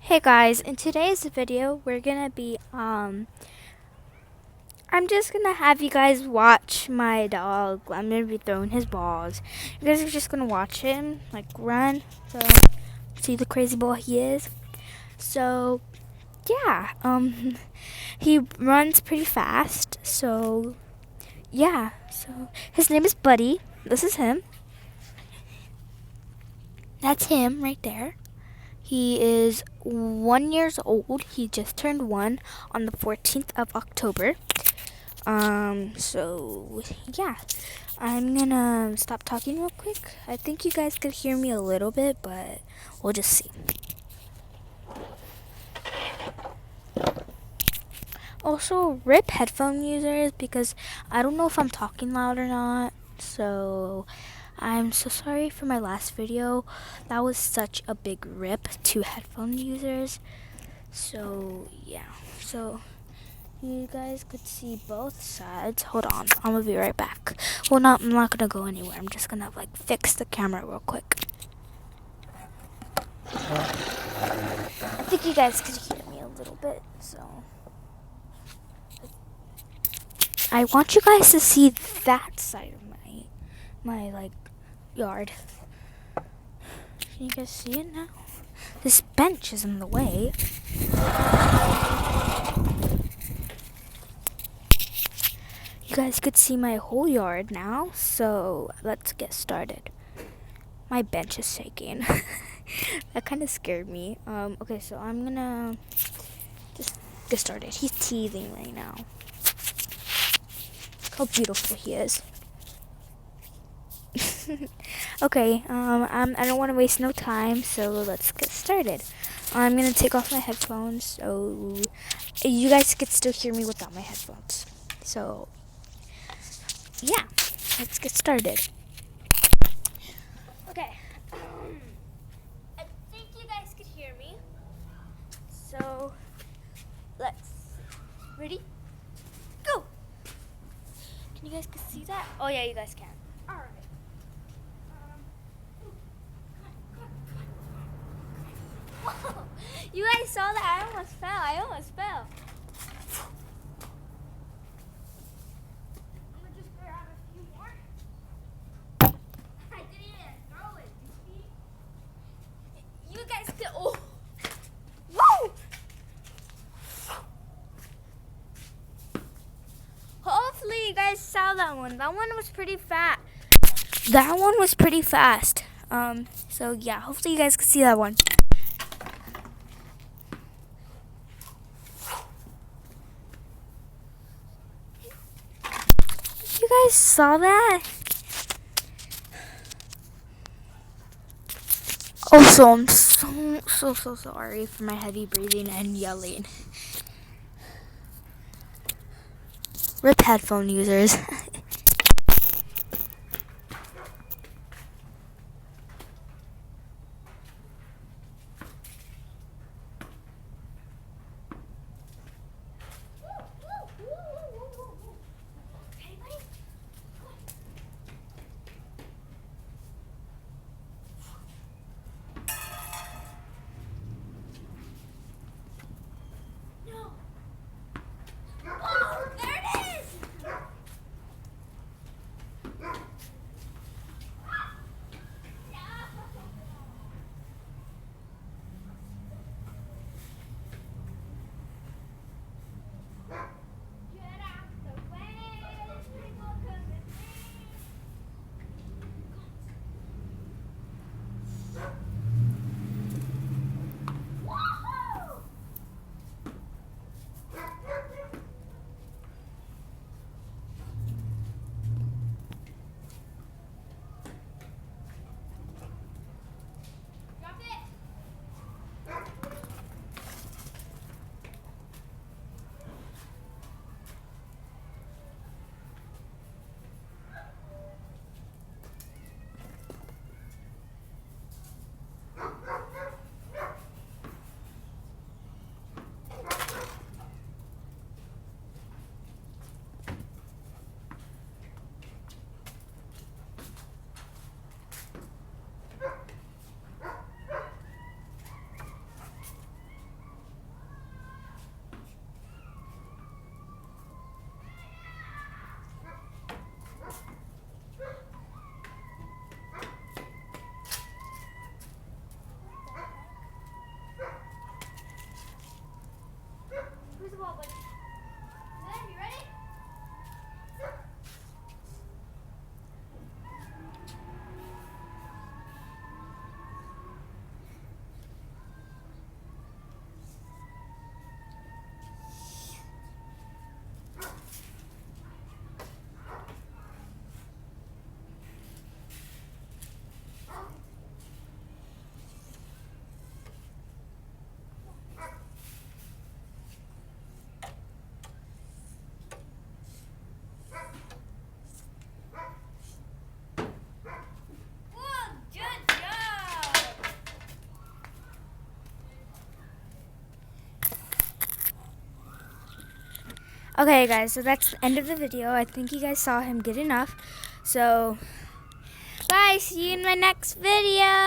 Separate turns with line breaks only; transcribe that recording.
Hey guys, in today's video we're gonna be I'm just gonna have you guys watch my dog. I'm gonna be throwing his balls. You guys are just gonna watch him like run. So see the crazy boy he is. So yeah, he runs pretty fast. So yeah, so his name is Buddy. This is him. That's him right there. He is 1 year old. He just turned one on the 14th of October. So yeah, I'm gonna stop talking real quick. I think you guys could hear me a little bit, but we'll just see. Also, rip headphone users because I don't know if I'm talking loud or not. So I'm so sorry for my last video. That was such a big rip to headphone users. So yeah, so you guys could see both sides. Hold on, I'm gonna be right back. Well, I'm not gonna go anywhere. I'm just gonna like fix the camera real quick. I think you guys could hear me a little bit, so I want you guys to see that side of my like yard. Can you guys see it now? This bench is in the way. You guys could see my whole yard now, so let's get started. My bench is shaking. That kind of scared me. Okay, so I'm gonna just get started. He's teething right now. Look how beautiful he is. Okay, I don't want to waste no time, so let's get started. I'm gonna take off my headphones so you guys could still hear me without my headphones. So yeah, let's get started. Okay. I think you guys could hear me. So let's ready? Go! Can you guys see that? Oh yeah, you guys can. Alright. Whoa! You guys saw that? I almost fell. I'm gonna just grab a few more. I didn't even throw it, you see? You guys could, oh! Whoa! Hopefully you guys saw that one. That one was pretty fast. So yeah, hopefully you guys can see that one. You guys saw that? Also, I'm so sorry for my heavy breathing and yelling. Rip headphone users. Okay, guys, so that's the end of the video. I think you guys saw him good enough. So, bye. See you in my next video.